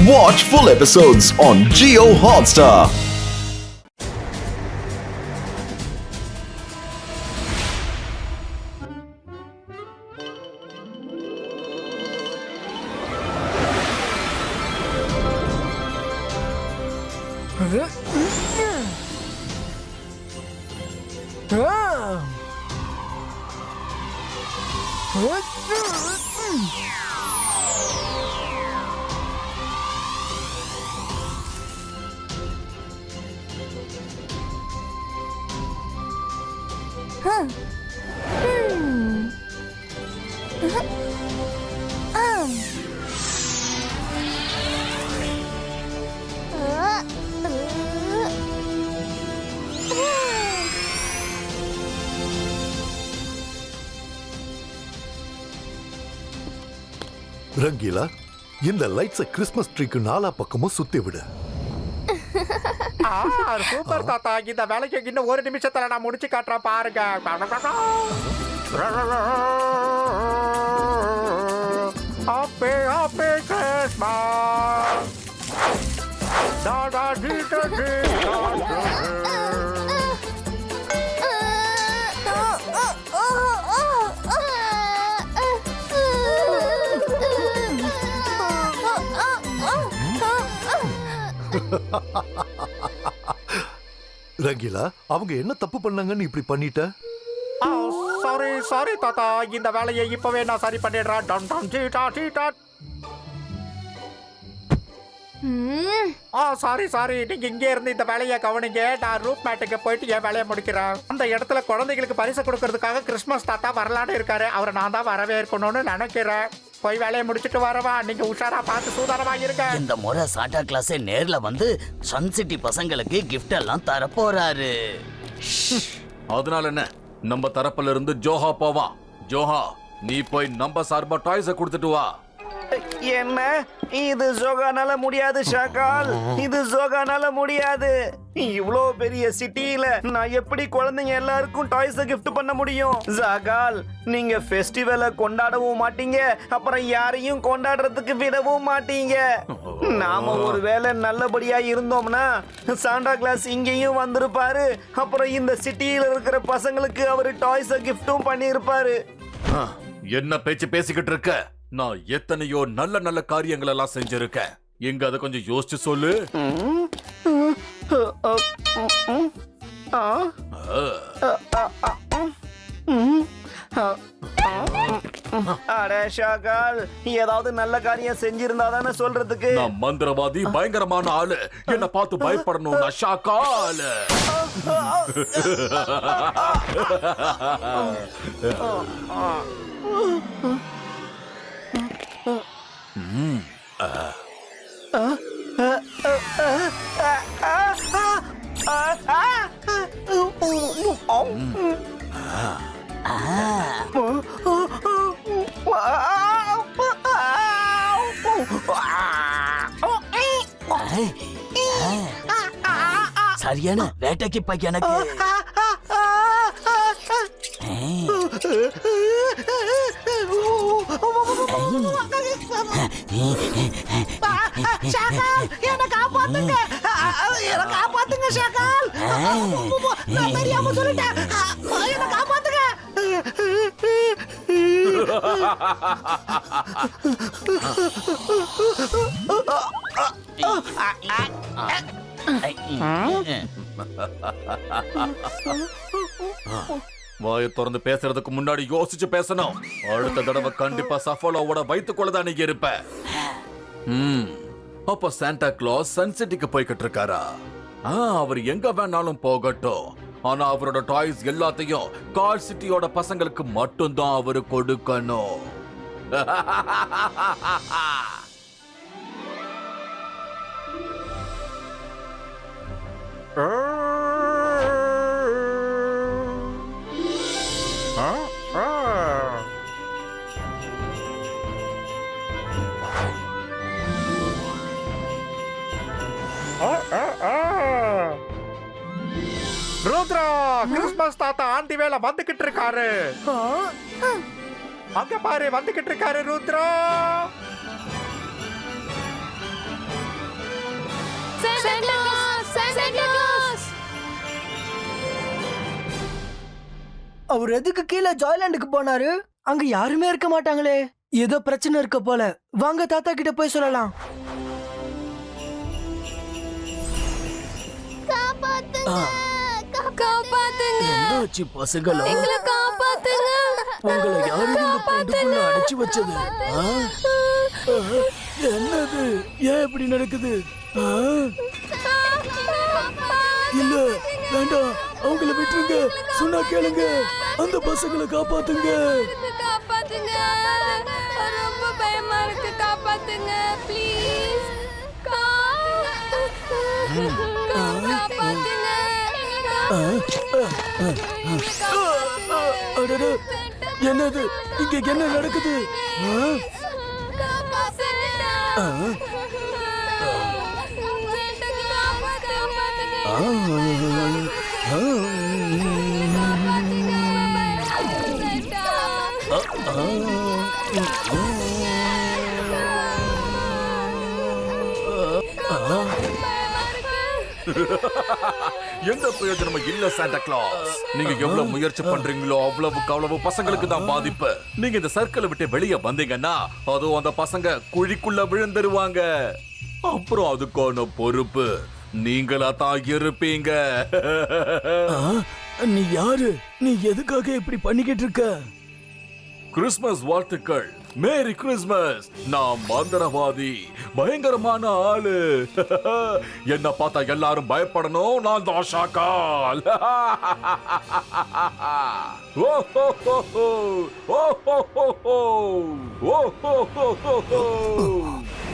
Watch full episodes on Jio Hotstar. Rangeela, இந்த lights Christmas ட்ரீக்கு நாலா பக்கமும் சுத்தி விடு. சூப்பர் தாத்தா, இந்த வேலைக்கு இன்னும் ஒரு நிமிஷத்துல நான் முடிச்சு காட்டுறேன் பாருங்க. Happy happy Christmas. ரங்கீலா, அவங்க என்ன தப்பு பண்ணாங்கன்னு இப்படி பண்ணிட்ட? சாரி தாத்தா, இந்த வேலையை இப்பவே நான் சரி பண்ணிடுறேன். சாரி, நீங்க இங்கே இருந்து இந்த வேலையை கவனிங்க. நான் ரூப் மேட்டுக்கு போயிட்டு என் வேலையை முடிக்கிறேன். அந்த இடத்துல குழந்தைகளுக்கு பரிசு கொடுக்கறதுக்காக கிறிஸ்மஸ் தாத்தா வரலான்னு இருக்காரு. அவரை நான் தான் வரவேற்கணும்னு நினைக்கிறேன். போய் வேலையை முடிச்சிட்டு வரவா. நீங்க உஷாரா பார்த்து சூதானமா இருங்க. இந்த முறை சாண்டா கிளாஸே நேர்ல வந்து சன் சிட்டி பசங்களுக்கு கிஃப்ட் எல்லாம் தர போறாரு. அதனால என்ன, நம்ம தரப்புல இருந்து ஜோஹா போவான். ஜோஹா, நீ போய் நம்ம சார்பா டாய்ஸ கொடுத்துட்டு வா. என்ன, இது ஜோகானால முடியாது ஷாகால், இது ஜோகானால முடியாது. இவ்வளோ பெரிய சிட்டியில நான் எப்படி குழந்தைங்க எல்லாருக்கும் டாய்ஸ் கிஃப்ட் பண்ண முடியும்? ஜாகால், நீங்க ஃபெஸ்டிவலை கொண்டாடவும் மாட்டீங்க, அப்புறம் யாரையும் கொண்டாடுறதுக்கு விடவும் மாட்டீங்க. நாம ஒருவேளை நல்லபடியா இருந்தோம்னா சாண்டா கிளாஸ் இங்கேயும் வந்திருப்பாரு. அப்புறம் இந்த சிட்டியில இருக்கிற பசங்களுக்கு அவரு டாய்ஸ் கிஃப்டும் பண்ணியிருப்பாரு. என்ன பேச்சு பேசிக்கிட்டு இருக்க? நான் எத்தனையோ நல்ல நல்ல காரியங்கள் எல்லாம் செஞ்சிருக்கேன். எங்க அதை கொஞ்சம் யோசிச்சு சொல்லு. ஏதாவது நல்ல காரியம் செஞ்சிருந்தா தானே சொல்றதுக்கு. நான் மந்திரவாதி, பயங்கரமான ஆளு. என்ன பார்த்து பயப்படணும் ஷாகால். சரியான வேட்டைக்கு பையனுக்கு. என்ன காப்பாத்துங்க, என்ன காப்பாத்துங்க ஷாகால். நான் தெரியாம சொல்லிட்டேன், என்ன காப்பாத்துங்க. வாயை திறந்து பேசுறதுக்கு முன்னாடி யோசிச்சு பேசணும். அடுத்த தடவை கண்டிப்பா சஃபோலோவோட வயித்துக்குள்ளதான் நீங்க இருப்ப. அப்ப சாண்டா கிளாஸ் சன் சிட்டிக்கு போய்கிட்டு இருக்காரா? அவர் எங்க வேணாலும் போகட்டும். ஆனா அவரோட டாய்ஸ் எல்லாத்தையும் கார் சிட்டியோட பசங்களுக்கு மட்டும்தான் அவரு கொடுக்கணும். ருத்ரா, கிறிஸ்மஸ் தாத்தா ஆண்டி வேலை வந்துகிட்டு இருக்காரு. அங்க பாரு, வந்துகிட்டு இருக்காரு ருத்ரா. அவர் எதுக்கு கீழே ஜாய்லாண்டுக்கு போனாரு? அங்க யாருமே இருக்க மாட்டாங்களே. ஏதோ பிரச்சனை இருக்க போல. வாங்க தாத்தா கிட்ட போய் சொல்லலாம். என்னாச்சு பசங்களா? காப்பாத்துங்க. உங்களை யாரு இந்த கூண்டுக்குள்ள அடைச்சு வச்சது? என்னது? ஏன் இப்படி நடக்குது? இல்ல வேண்டாம், அவங்கள விட்டுருங்க. சொன்னா கேளுங்க. அந்த பசங்களை காப்பாத்துங்க. காப்பாத்துங்க. ரொம்ப பயமா இருக்கு. காப்பாத்துங்க ப்ளீஸ். காப்பாத்துங்க. அடடே, என்னது? இங்க என்ன நடக்குது? எந்த பிரயோஜனமும் இல்ல சாண்டா கிளாஸ். நீங்க எவ்வளவு முயற்சி பண்றீங்களோ அவ்வளவுக்கு அவ்வளவு பசங்களுக்கு தான் பாதிப்பு. நீங்க இந்த சர்க்கிளை விட்டு வெளியே வந்தீங்கன்னா அதுவும் அந்த பசங்க குழிக்குள்ள விழுந்துருவாங்க. அப்புறம் அதுக்கான பொறுப்பு நீங்களா தான் இருப்பீங்க. நீ யாரு? நீ எதுக்காக இப்படி பண்ணிக்கிட்டு இருக்க? கிறிஸ்மஸ் வாழ்த்துக்கள். Merry Christmas. நான் மந்திரவாதி, பயங்கரமான ஆளு. என்ன பார்த்தா எல்லாரும் பயப்படணும். நான் தான் ஷாக்கால்.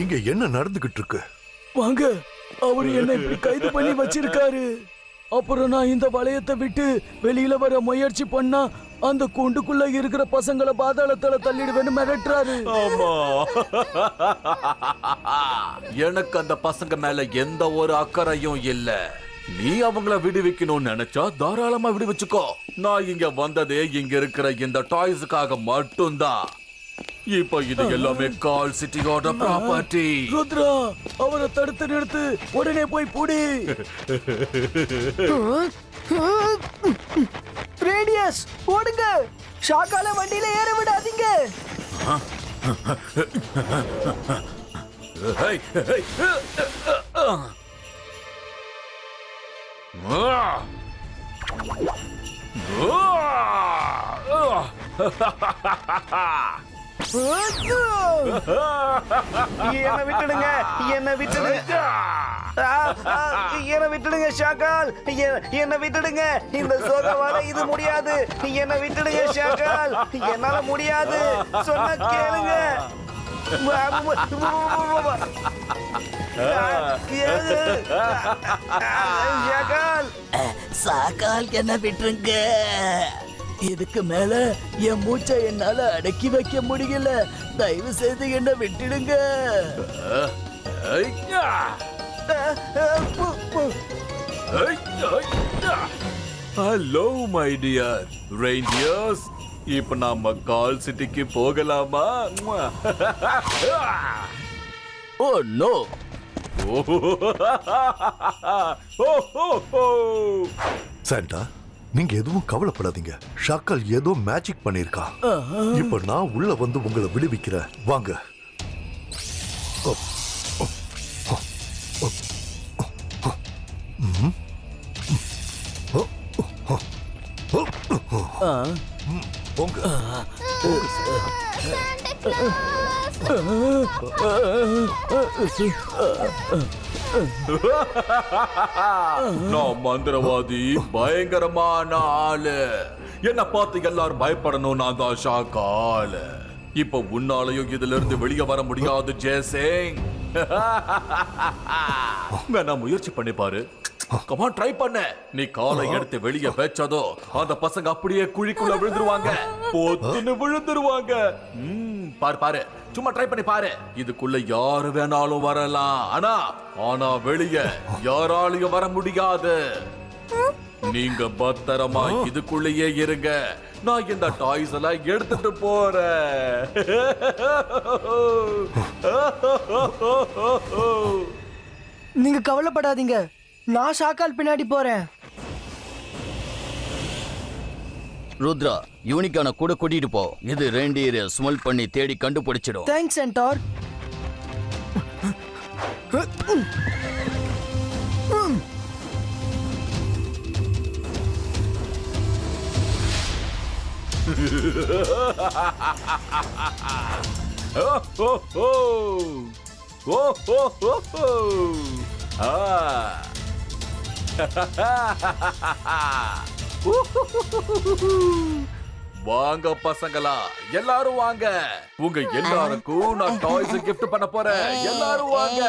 இங்க என்ன நடந்துகிட்டு இருக்கு? வாங்க, அவரு என்ன இப்படி கைது பண்ணி வச்சிருக்காரு. அப்புறம் நான் இந்த வளையத்தை விட்டு வெளியில வர முயற்சி பண்ணா அந்த கூண்டுக்குள்ள இருக்கிற பசங்களை பாதாளத்துல தள்ளிடுவேன்னு மிரட்டுறாரு. ஆமா, எனக்கு அந்த பசங்க மேல எந்த ஒரு அக்கறையும் இல்ல. நீ அவங்கள விடுவிக்கணும்னு நினைச்சா தாராளமா விடுவிச்சுக்கோ. நான் இங்க வந்ததே இங்க இருக்கிற இந்த டாய்ஸுக்காக மட்டும்தான். இப்ப இது எல்லாமே கால் சிட்டியோட ப்ராப்பர்ட்டி. ருத்ரா, அவரை தடுத்து நிறுத்து. உடனே போய் புடி. ரேடியஸ் ஓடுங்க. ஷாக்கால வண்டியில ஏற விடாதீங்க. Hey, hey. என்ன விட்டுடுங்க, என்ன விட்டுடுங்க. என்ன விட்டுடுங்க ஷாக்கால். என்ன விட்டுடுங்க. இந்த சோகவால இது முடியாது. என்ன விட்டுடுங்க ஷாக்கால். என்னால முடியாது. சொன்ன கேளுங்க. ஷாக்கால், சாக்கால் என்ன விட்டுருங்க. இதுக்கு மேல என் மூச்சை என்னால அடக்கி வைக்க முடியல. தயவு செய்து என்ன விட்டுடுங்க. Hello my dear reindeers. இப்ப நாம கால் சிட்டிக்கு போகலாமா? Oh no. சாண்டா, நீங்க எதுவும் கவலைப்படாதீங்க. ஷாக்கால் ஏதோ மேஜிக் பண்ணிருக்கா. இப்ப நான் உள்ள வந்து உங்களை விடுவிக்கிறேன். வாங்க. போங்க. நான் மந்திரவாதி, பயங்கரமான ஆளு. என்ன பார்த்து எல்லாரும் பயப்படணும். நான் தான் ஷாக்கால். இப்ப உன்னாலையும் இதுல இருந்து வெளியே வர முடியாது ஜெயசிங். வேணா முயற்சி பண்ணி பாரு. கமான், ட்ரை பண்ண. நீ காலை எடுத்து வெளியே வச்சதோ அந்த பசங்க அப்படியே குழிக்குள்ள விழுந்துருவாங்க. பொத்துன்னு விழுந்துருவாங்க. பாரு பாரு, சும்மா ட்ரை பண்ணி பாரு. இதுக்குள்ள யாரு வேணாலும் வரலாம். ஆனா வெளியே யாராலையும் வர முடியாது. நீங்க பத்திரமா இதுக்குள்ளேயே இருங்க. நான் இந்த டாய்ஸ் எல்லாம் எடுத்துட்டு போறேன். நீங்க கவலைப்படாதீங்க, நான் ஷாக்கால் பின்னாடி போறேன். ருத்ரா, யூனிக்கான கூட கூட்டிட்டு போ. இது ரெண்டீர் ஸ்மெல் பண்ணி தேடி கண்டுபிடிச்சிடும். Thanks centaur. வாங்க பசங்களா, எல்லாரும் வாங்க. உங்க எல்லாருக்கும் நான் டாய்ஸ் gift பண்ண போறேன். எல்லாரும் வாங்க.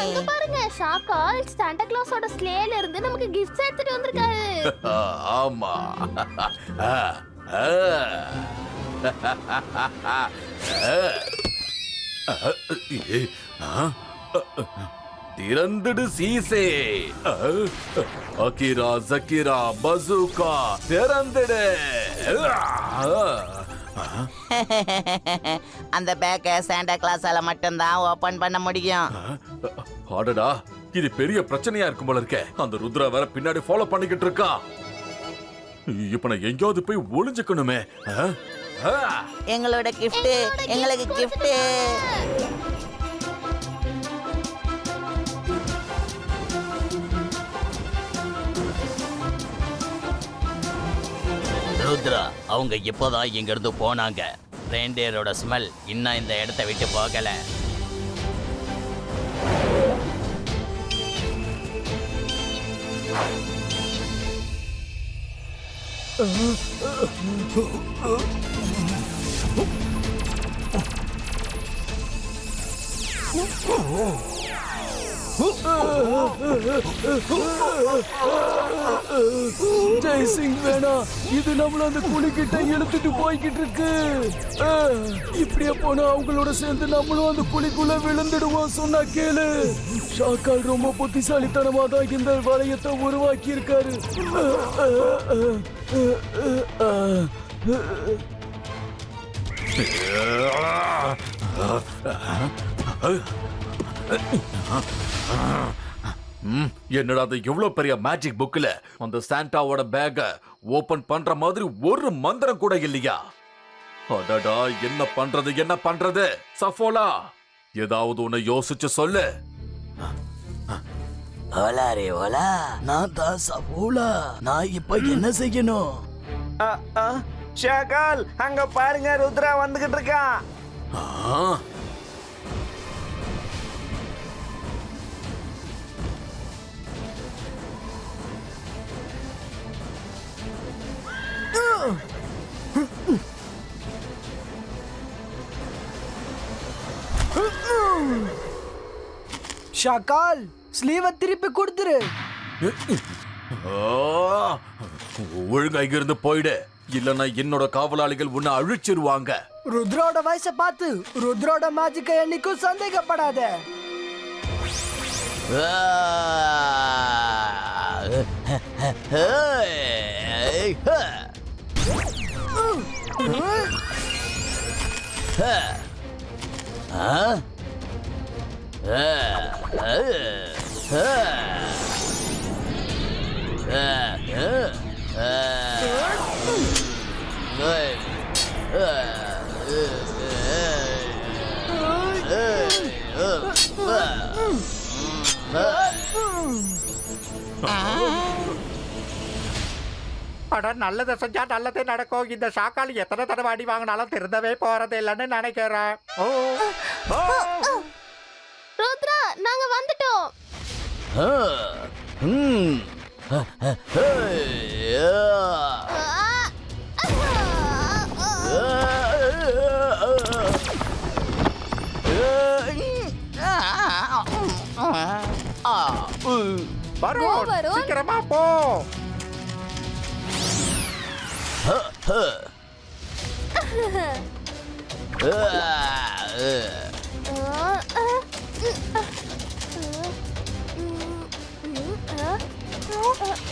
அங்க பாருங்க, ஷாக்கால் சாண்டா கிளாஸோட ஸ்லேல இருந்து நமக்கு கிஃப்ட்ஸ் எடுத்துட்டு வந்திருக்காரு. ஆமா. திறந்துடு சீசே. அகிரா ஜக்கிரா பசூகா திறந்துடு. அந்த பேக்கை சாண்டா கிளாஸால மட்டும்தான் ஓபன் பண்ண முடியும். அடடா, இது பெரிய பிரச்சனையா இருக்கும் போல இருக்கே. அந்த ருத்ரா வேற பின்னாடி ஃபாலோ பண்ணிக்கிட்டு இருக்கா. இப்ப நான் எங்கேயாவது போய் ஒளிஞ்சுக்கணுமே. எங்களோட கிஃப்ட், எங்களுக்கு கிஃப்ட். ருத்ரா, அவங்க இப்போதான் இங்க இருந்து போனாங்க. ரெண்டீரோட ஸ்மெல் இன்னும் இந்த இடத்தை விட்டு போகல. ஜெய்சிங் வேணா, இது நம்மள அந்த குழிக்கிட்ட இழுத்துட்டு போய்கிட்டு இருக்கு. இப்படியே போனா அவங்களோட சேர்ந்து நம்மளும் அந்த குழிக்குள்ள விழுந்துடுவோம். சொன்னா கேளு. ஷாக்கால் ரொம்ப புத்திசாலித்தனமா தான் இந்த வளையத்தை உருவாக்கி இருக்காரு. என்னடா அது எவ்வளவு பெரிய மேஜிக் புக்ல அந்த சாண்டாவோட பேக ஓபன் பண்ற மாதிரி ஒரு மந்திரம் கூட இல்லையா? அடடா, என்ன பண்றது என்ன பண்றது? சஃபோலா, ஏதாவது ஒண்ணு யோசிச்சு சொல்லு. ஓலா ரே ஓலா, நான் தான் சஃபோலா. நான் இப்ப என்ன செய்யணும்? ஷாக்கால், அங்க பாருங்க, ருத்ரா வந்துகிட்டு இருக்கான். ஷாக்கால், ஸ்லீவ திருப்பி கொடுத்துரு. ஒழுங்கா இங்க இருந்து போயிடு, இல்லன்னா என்னோட காவலாளிகள் உன்னை அழிச்சிருவாங்க. ருத்ரோட வயசை பார்த்து ருத்ரோட மேஜிக்கை என்னைக்கும் சந்தேகப்படாத. அட, நல்லதை செஞ்சா நல்லதே நடக்கும். இந்த ஷாக்கால் எத்தனை தடவை அடி வாங்கினாலும் திருந்தவே போறது இல்லைன்னு நினைக்கிறேன். ருத்ரா, நாங்க வந்துட்டோம். வரும், சீக்கிரமா போ.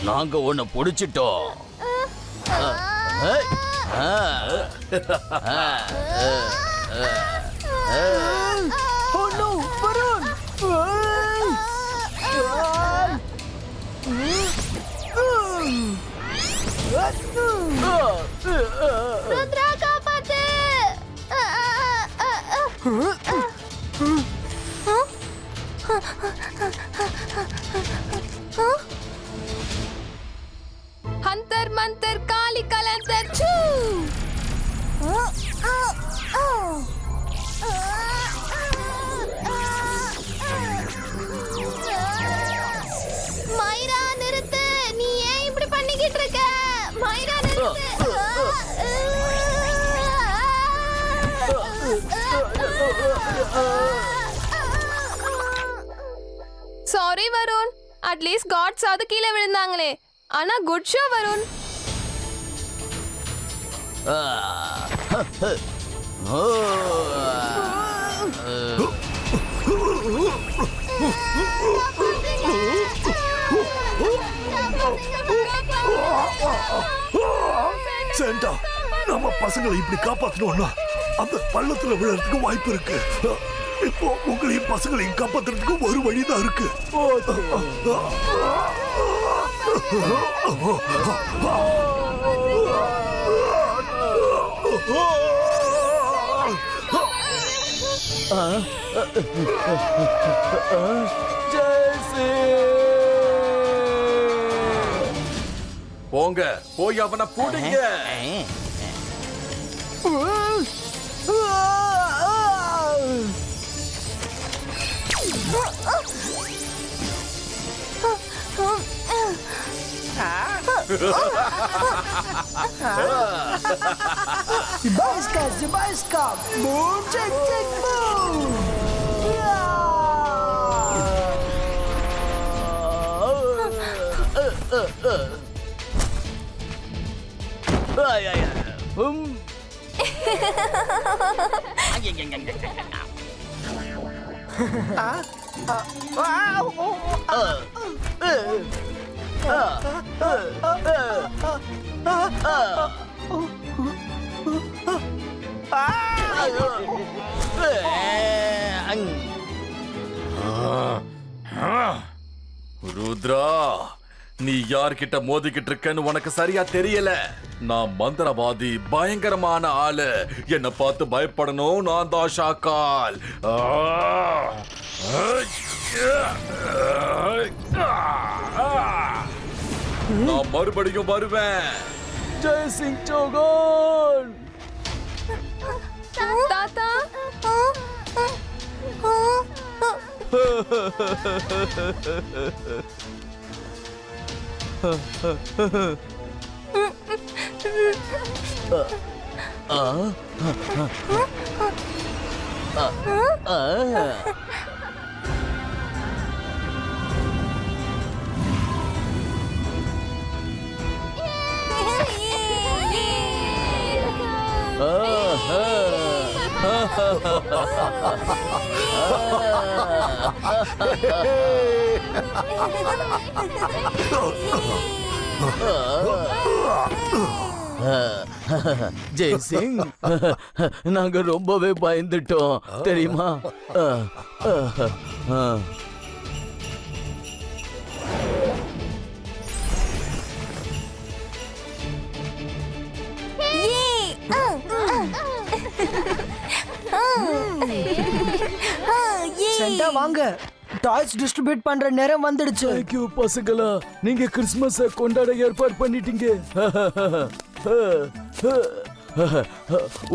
நாங்க உன்னை புடிச்சிட்டோம். Oh no, Varun! Sorry Varun. At least காட்ஸ் அது கீழே விழுந்தாங்களே. ஆனா குட் ஷோ வருண். சாண்டா, நம்ம பசங்களை இப்படி காப்பாத்தணும்னா அந்த பள்ளத்துல விழறதுக்கு வாய்ப்பு இருக்கு. இப்போ உங்களையும் பசங்களையும் காப்பாத்துறதுக்கு ஒரு வழிதான் இருக்கு. போங்க, போய் அவனை புடிங்க. Zibaiska, boom, check, check, boom. Rudra, நீ யார்கிட்ட மோதிக்கிட்டு இருக்கன்னு உனக்கு சரியா தெரியல. நான் மந்திரவாதி, பயங்கரமான ஆளு. என்ன பார்த்து பயப்படணும். நான் தான் ஷாக்கால். நான் மறுபடியும் வருவேன். ஜெய் சிங் சௌகான். தாத்தா ஜெய் சிங், நாங்க ரொம்பவே பயந்துட்டோம் தெரியுமா? சென்டா வாங்க, டாய்ஸ் டிஸ்ட்ரிபியூட் பண்ற நேரம் வந்துடுச்சு. Thank you பசங்களா, நீங்க கிறிஸ்மஸை கொண்டாட ஏற்பாடு பண்ணிட்டீங்க.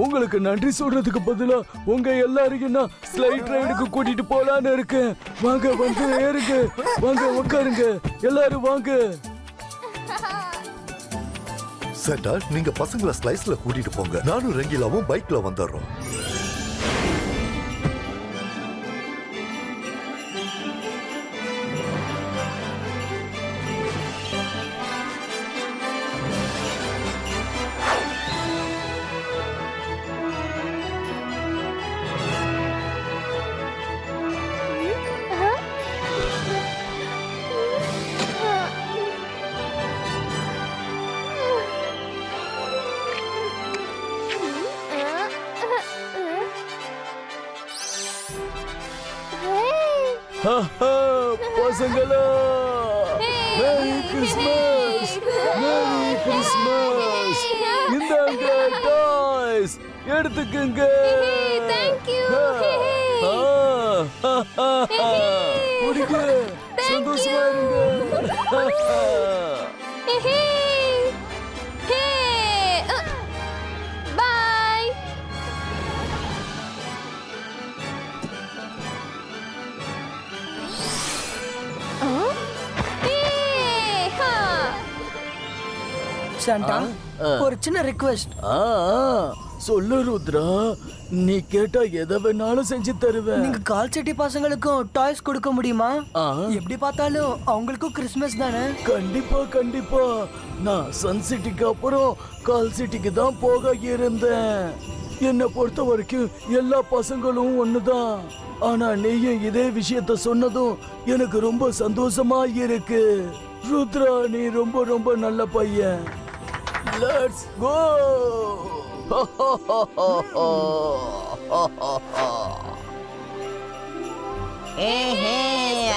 உங்களுக்கு நன்றி சொல்றதுக்கு பதிலா உங்க எல்லாரையும் நான் ஸ்லைட் ரைடுக்கு கூட்டிட்டு போலான்னு இருக்கேன். வாங்க வந்து ஏறுங்க, வாங்க உட்காருங்க, எல்லாரும் வாங்க. சாண்டா, நீங்க பசங்களை ஸ்லைஸ்ல கூட்டிட்டு போங்க. நானும் ரங்கிலாவும் பைக்ல வந்துடுறோம். பசங்களா, மேரி கிறிஸ்மஸ், மேரி கிறிஸ்மஸ். இந்தாங்க டாய்ஸ், எடுத்துக்கங்க. முடிங்க, சந்தோஷமா இருங்க. பாய். சாண்டா, ஒரு சின்ன ரிக்வெஸ்ட். சொல்லு ருத்ரா, நீ கேட்டா எதை வேணாலும் செஞ்சு தருவேன். நீங்க கால் சிட்டி பசங்களுக்கும் டாய்ஸ் கொடுக்க முடியுமா? ஆ, எப்படி பார்த்தாலும் அவங்களுக்கும் கிறிஸ்மஸ் தானே. கண்டிப்பா கண்டிப்பா. நான் சன் சிட்டிக்கு அப்புறம் கால் சிட்டிக்கு தான் போக இருந்தேன். என்னை பொறுத்த வரைக்கும் எல்லா பசங்களும் ஒண்ணுதான். ஆனா நீயும் இதே விஷயத்த சொன்னதும் எனக்கு ரொம்ப சந்தோஷமா இருக்கு. ருத்ரா, நீ ரொம்ப ரொம்ப நல்ல பையன். Let's go.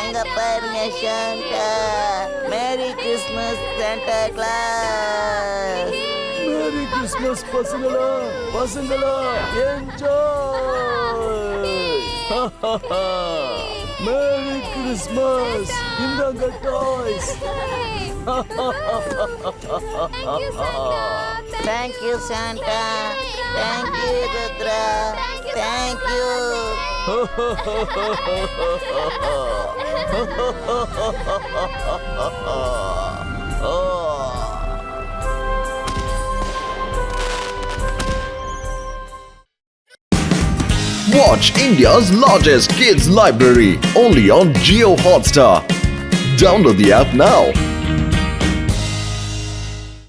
அங்க பாருங்க Santa. Merry Christmas Santa Claus. Merry Christmas பசங்களா, பசங்களா, என்ஜாய். Merry Christmas. இந்தாங்க toys. Thank you Santa. Thank you Rudra. Thank you. Watch India's largest kids library only on Jio Hotstar. Download the app now.